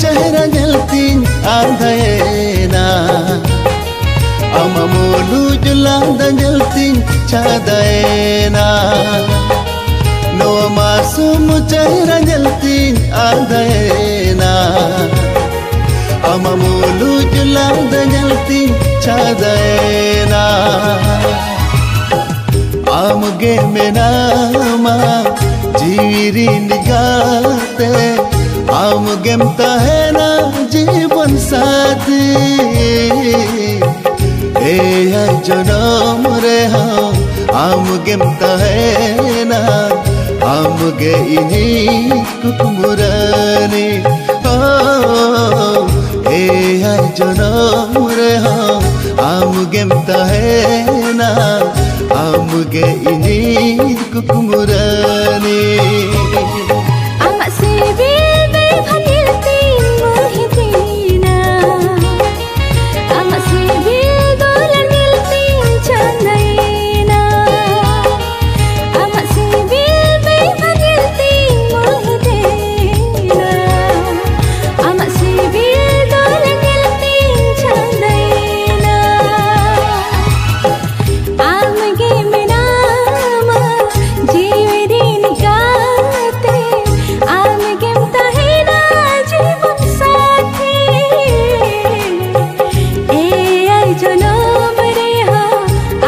चेहरा nyelting andayena amamulu julanda nyelting chadayena no masumu chehra nyelting andayena amamulu julanda nyelting chadayena amge menama जीरी निगाते आम गेमता है ना जीवन साथी ए जनम रे हाँ आम गेमता है ना आम गे इन्हीं कुकुमुरानी ए जनम रे हाँ आम गेमता है ना आम गे इन्हीं कुकुमुरानी amak sibil berpanggil muhitina amak sibil dolan milting candaina amak sibil berpanggil muhitina amak sibil dolan milting candaina amge menama jeeveri nikate amge mtahina jeevan sathi e ai janam re ha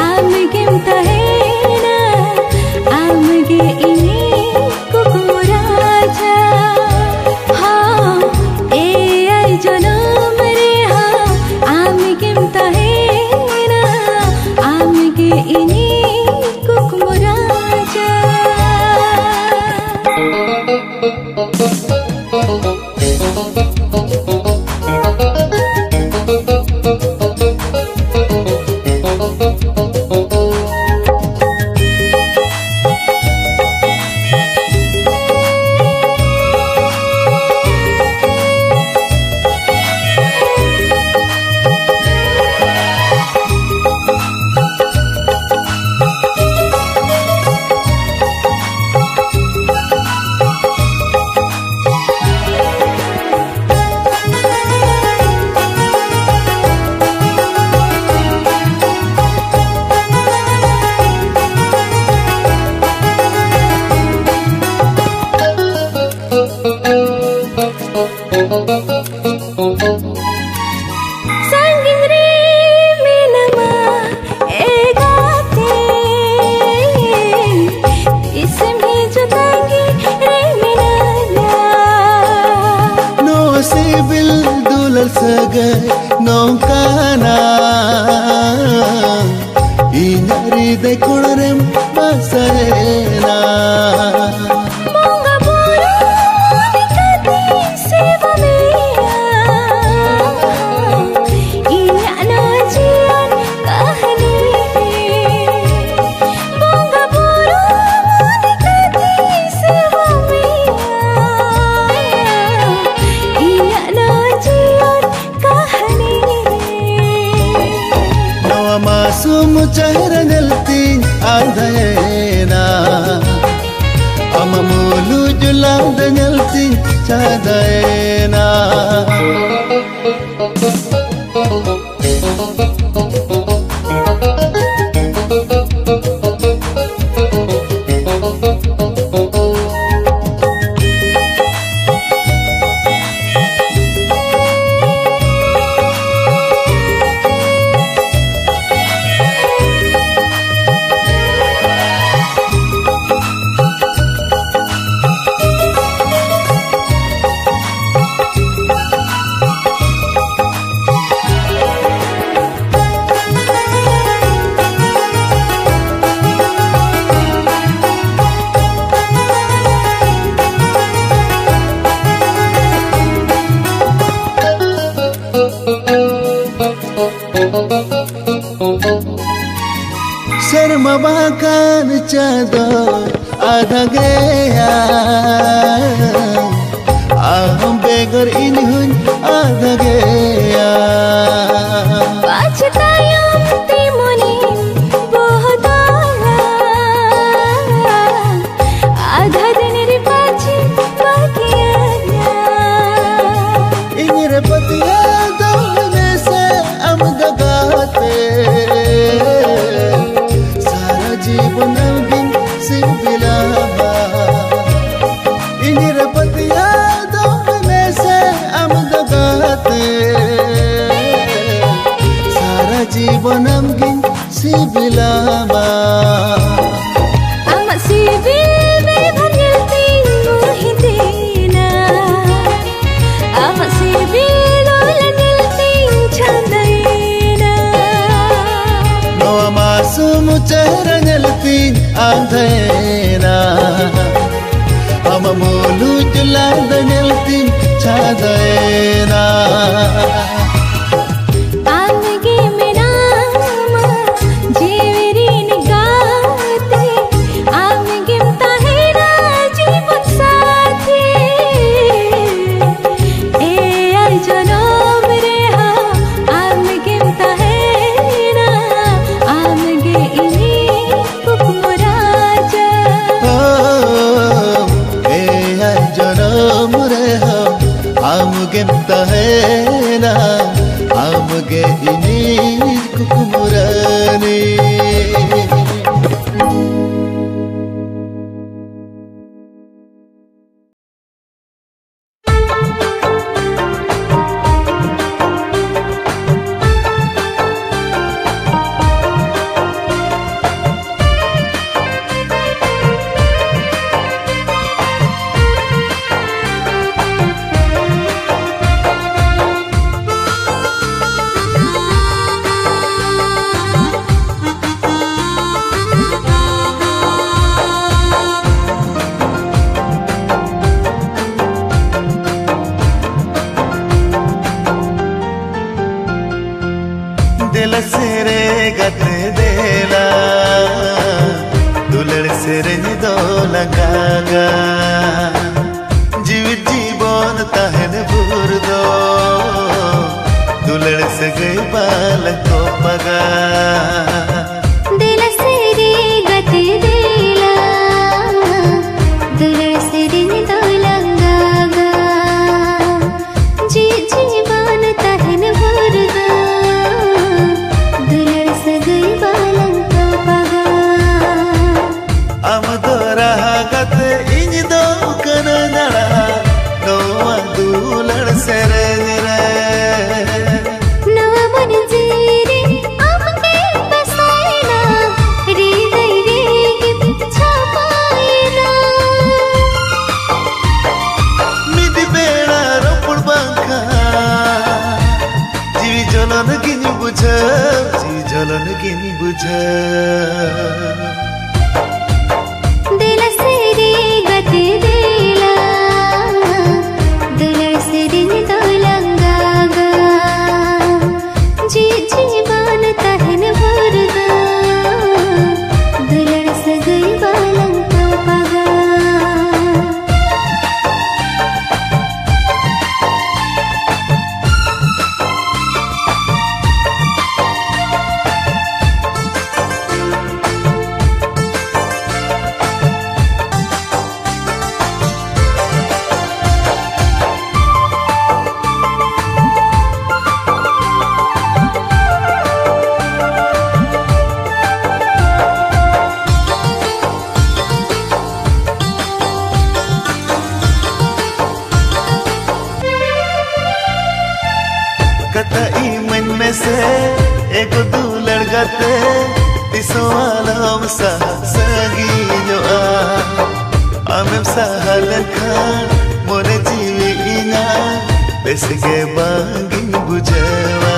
amge mtahina amge ini kukuraja ha e ai janam re ha amge mtahina amge ini kukuraja Sangging rimi nama egate ismi jutangi rimi nana no sibil dulal sagai no kana inari de kodrem basena Monga buru dikati sevamea Inya najian kahani Monga buru dikati sevamea Inya najian kahani no masum chehra nyelting andayena amamulu julanda nyelting chadayena Serma bahkan cador ada gaya aham begar ini hun ada gaya Pacitayam timoni bohdala Adha diniri pachi bagianya sibilaba Ini rapat ya dong mese amdagate Sara jibanam gin sibilaba Amat sibil berbanyal tinggu hitina Amat sibil ulan ting chandayna Noa masumu chehra nyaltin andhena Ama mulu julanda nyaltin chadayna Aamge menama jeeverin gaate Aamge tahera jeevan saathi E ay janom reha Aamge tahera Aamge ini kukmuraja जनम रे हम आमगे तहेना आमगे इनी कुकुमुरानी दिल सेरे गते देला दुलड़ सेरे दो लगागा जीव जीवन तहन भूर दो दुलड़ से गई बाल को पगा दिल सेरे गते देला दुलड़ सेरे दो लगागा जी जीवन तहन भर दो दुलड़ से गई बालन को पगा am dora gate इन दो कन नड़ा नोआ दुलड़ सेरे रे नवा मन जीरे आमगे बसायना हृदय रे गिच्छा पायना मिदी बेड़ा रोपड़ बांका जीवी जलन गिनी बुझा जी जलन गिनी बुझा दिल सेरे गते देला दुलड़ सेरे दो लगागा जी जीवन तहन भर दो दुलड़ से गई बालन को पगा कतई मन में से एक दुलड़ गते तिसो आलम सा सगी जो आमें सहल खान मोरे जीवी इना बेस के बांगी बुझवा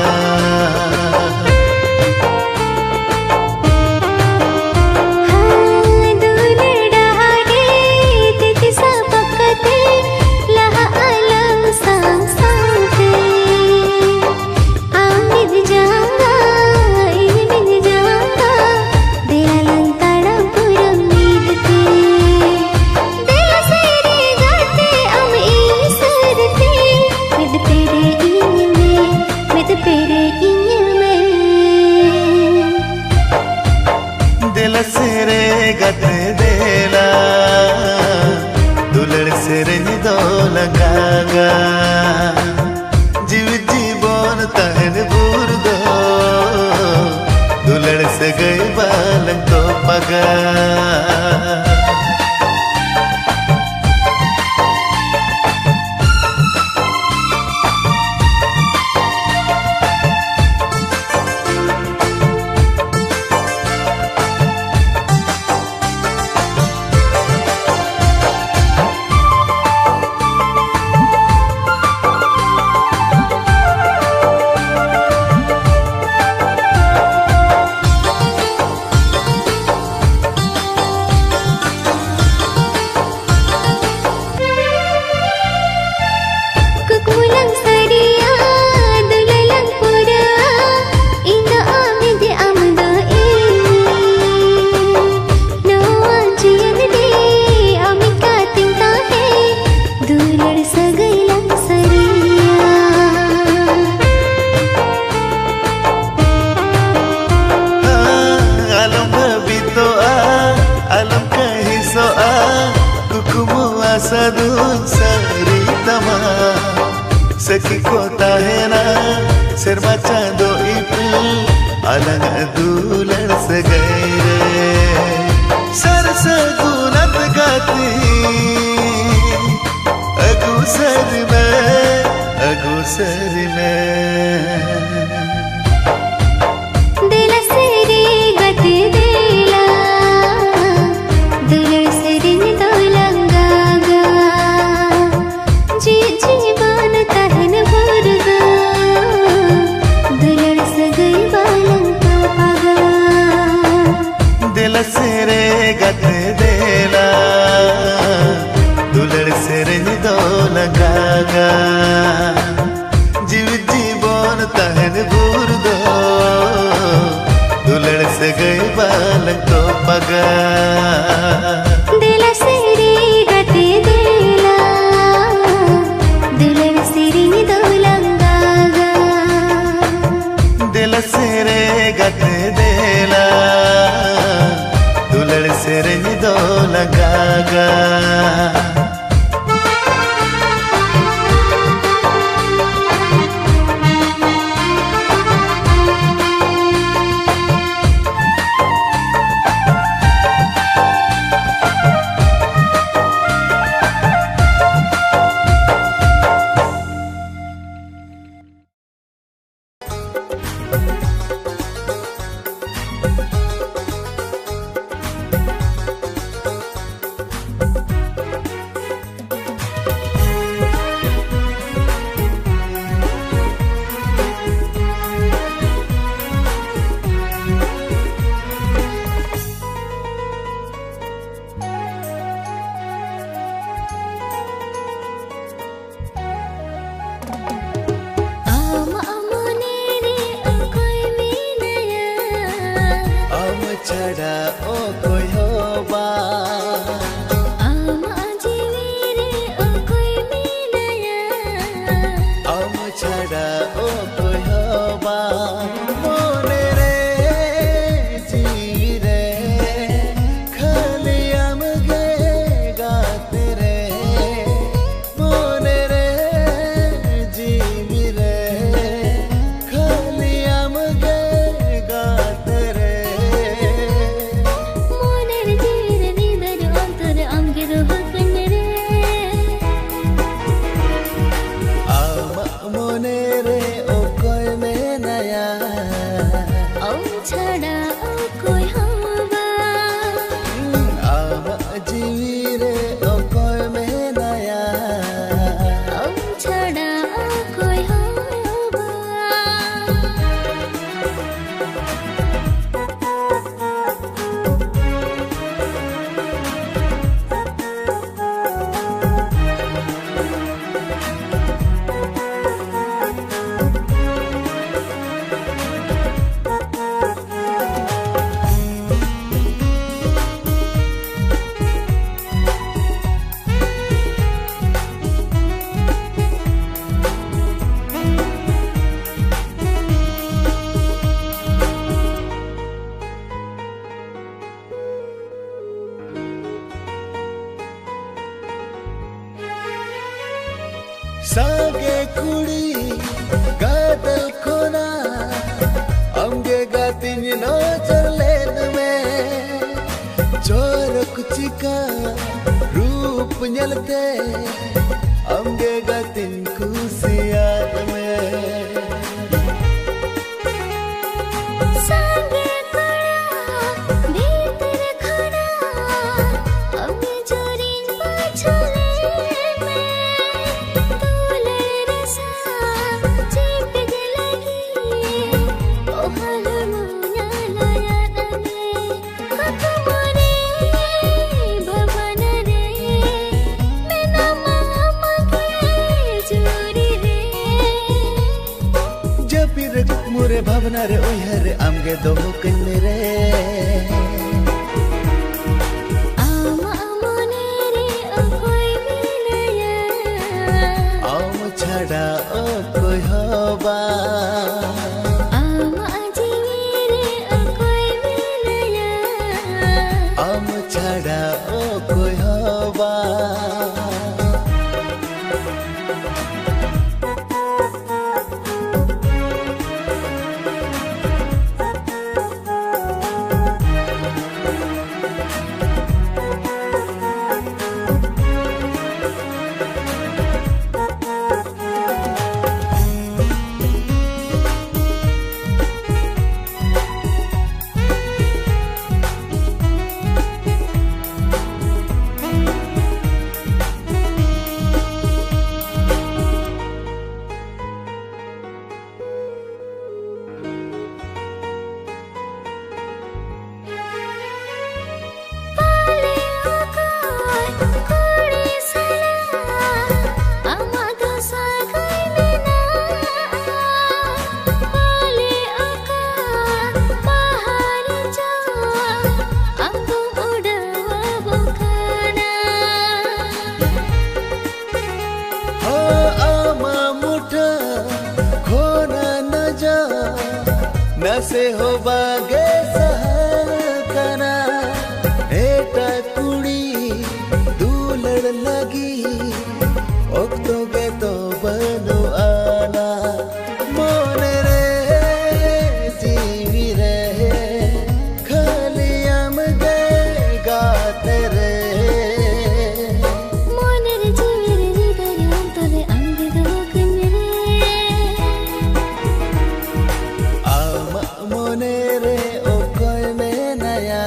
दिल सेरे गते देला दुलड़ सेरे दो लगागा जीव जीवन तहन भूर दो दुलड़ से गई बाल तो पगा sadun sari tama saki ko tahena sirma chando ipil alang dulan sagaire sar sagunat gati agusar mein दिल से रे गत देला दुलड़ से रिन दो लंगागा जी जीवन तहन भरगा दुलड़ से गई बालन तो पगा दिल से रे गत देला दुलड़ से रिन दो लंगागा जीव जीवन तहन भरगा दुलड़ से गई बालक तो पगा दिल से रे गत देला दुलड़ से रिन दो लंगागा दिल से रे गत देला दुलड़ से रिन दो लंगागा Sage kuri gadal khona amge gatin no charlen mein chor kuchi ka roop nyalte amge gatin kusiyat mein मुरे भावना रे ओहरे आमगे दो कन रे आमा आमने रे ओ कोई मिलया आम छड़ा ओ कोई होबा आमा जीवी रे ओ कोई मिलया आम छड़ा ओ कोई होबा से हो बागे सहकना एटा कुड़ी दूलड़ लगी ओक्तो गे तो बनो आना मोने रे जीवी रे खाली हम गे गाते रे मोनर जीवी रे जीदरे अंतरे अंग दोकन रे आम मोने रे ओ कोई में नया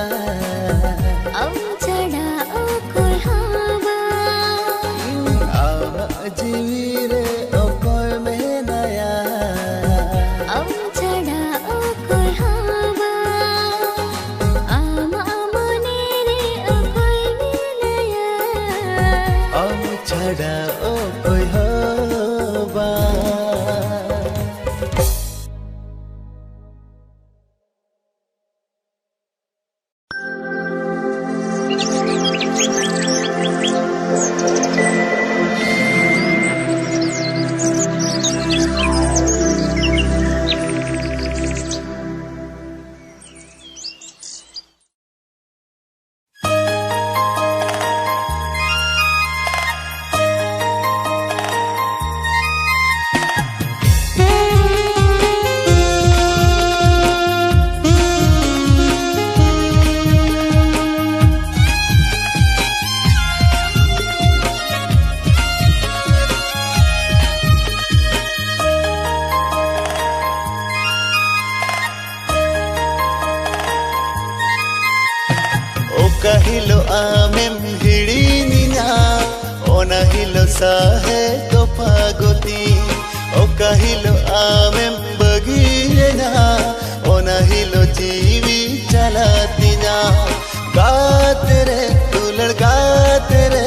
अब चढ़ा ओ कोई हवा जीवी रे ओ कोई में नया अब चढ़ा ओ कोई हवा आम आमने रे ओ कोई मिलया हम छड़ा ओ कोई होबा Kahilo amem hirinina ona hilo sahe to pagoti o kahilo amem bagirena ona hilo jeevi chalatina gaate re tu ladgaate re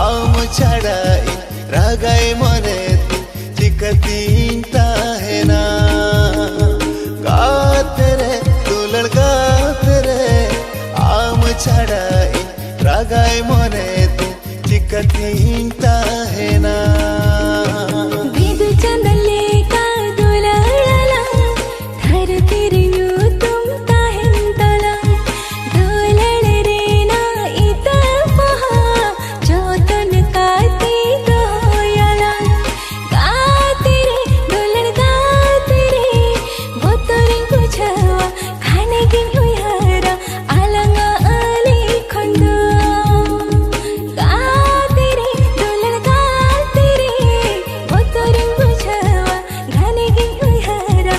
aam chadai ragai mone chikatinta hai na gaate re tu ladgaate re आम छड़ाई रागाई मोने तू चिकतींता है ना बिदु चंदले का दुलाला थर तिरियु तुम ताहिंतला दुलड़ रे ना इता पहा जोतन काती दोयला गाते रे दुलड़ गाते रे बोतरिं कुछवा खाने की हुयारा आलंगा आली खंडो गाते रे दुलड़ गाते रे बोतरिं कुछवा खाने की हुयारा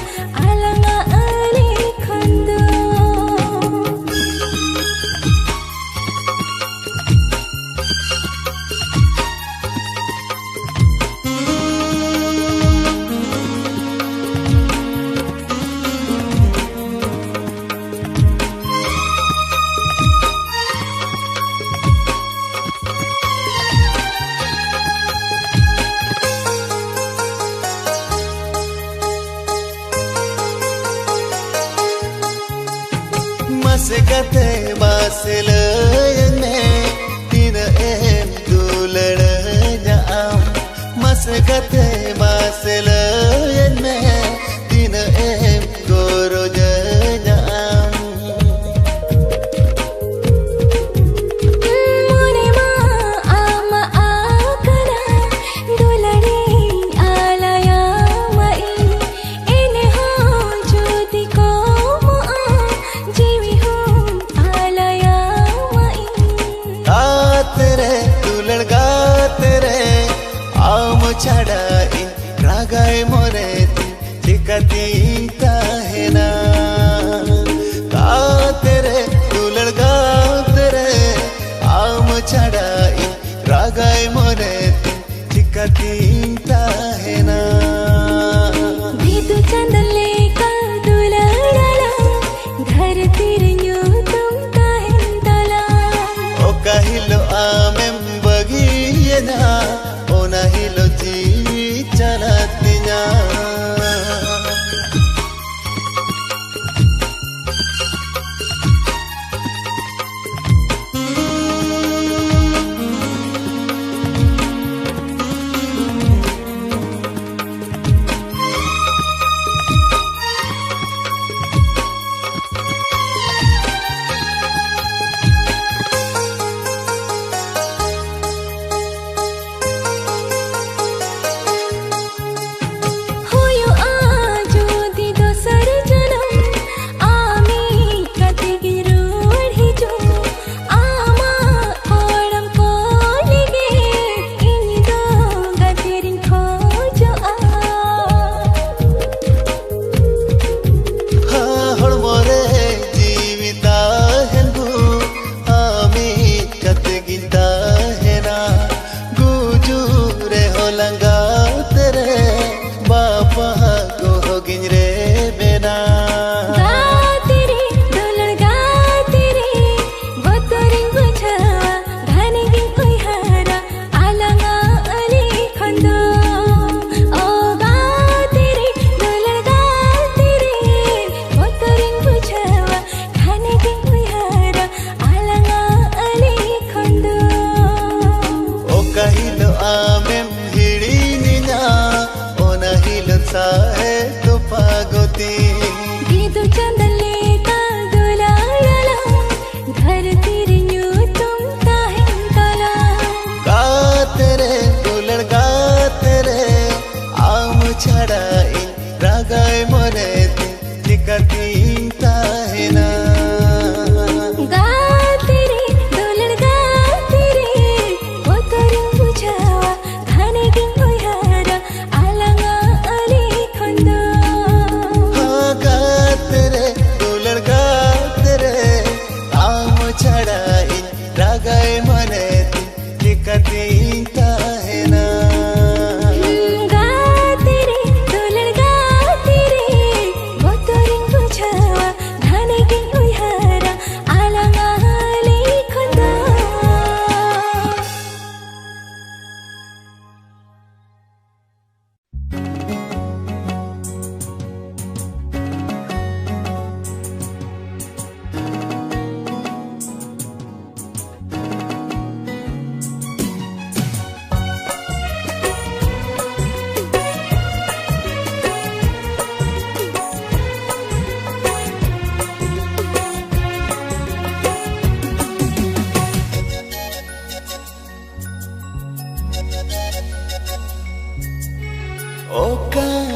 आलंगा आली खंडो मस्कते बासलयने तीन एम दुलड़ जाम मस्कते बासलयने तीन एम गोरो जाम मोने मा आम आकरा दुलड़े आलया मई इने हो ज्योति को जीवी हो आलया मई गाते रे दुलड़ गाते रे आम छड़ाई रागाई मोने चिकतींता है ना गाते रे दुलड़ गाते रे आम छड़ाई रागाई मोने चिकतींता है ना बिदु चंदले का दुलाला घर तिरियु तुम ताहिंतला o kahilo amem bagiyena ona hilo jeevi chalatinya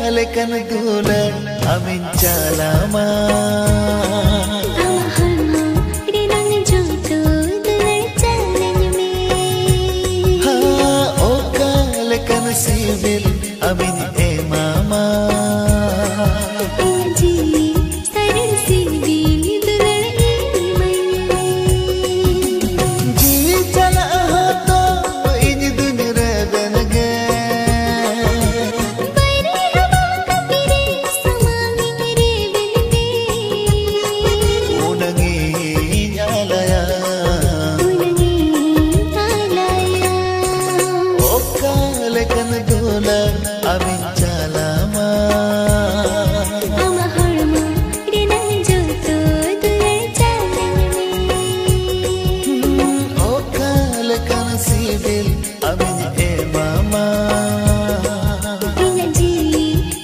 lekan dulan amin calama Sibil amin mama जी सरल सी दिल दुलड़ी जी चला हो तो इन दुन रदन गे बरे हवा कपिरे समामी मेरे बिलते unangi alaya oka lekan dulan amin calama Sibil amin mama जी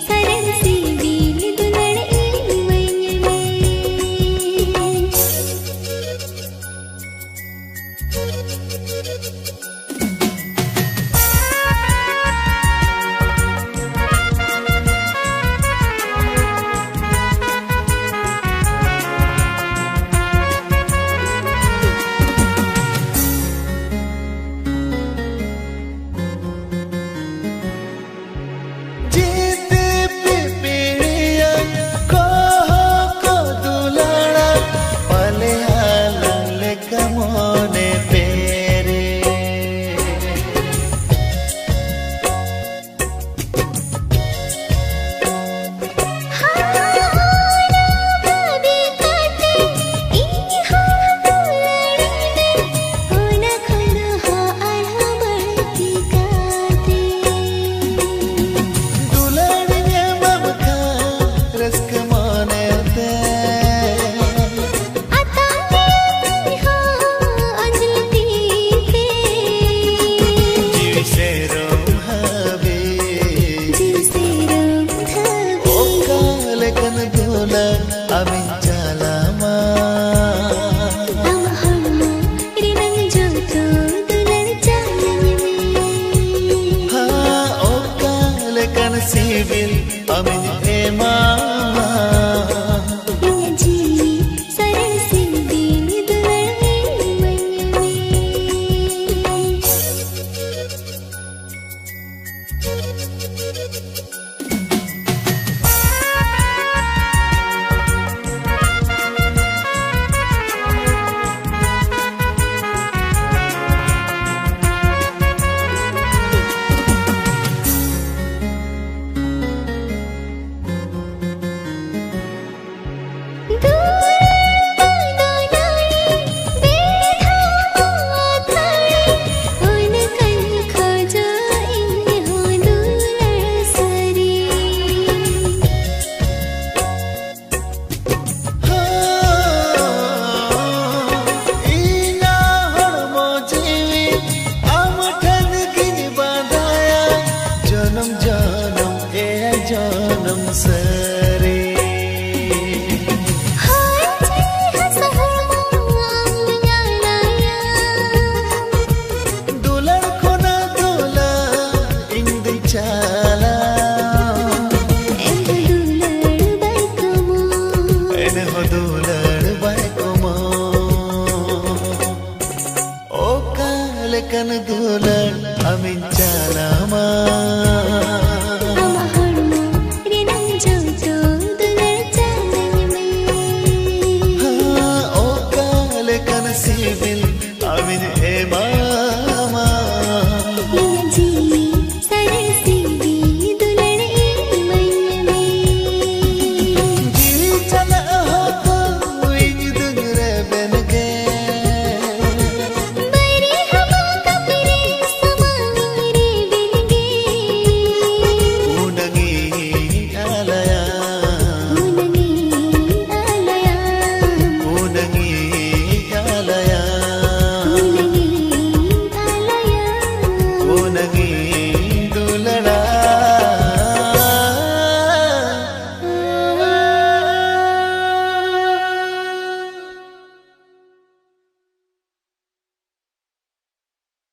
सरल सी दिल दुलड़ी amin calama oka lekan sibil amin mama जी सरल सी दिल दुलड़ी janam sare dular kona dola indi chala en dular bai komo oka lekan dular amin calama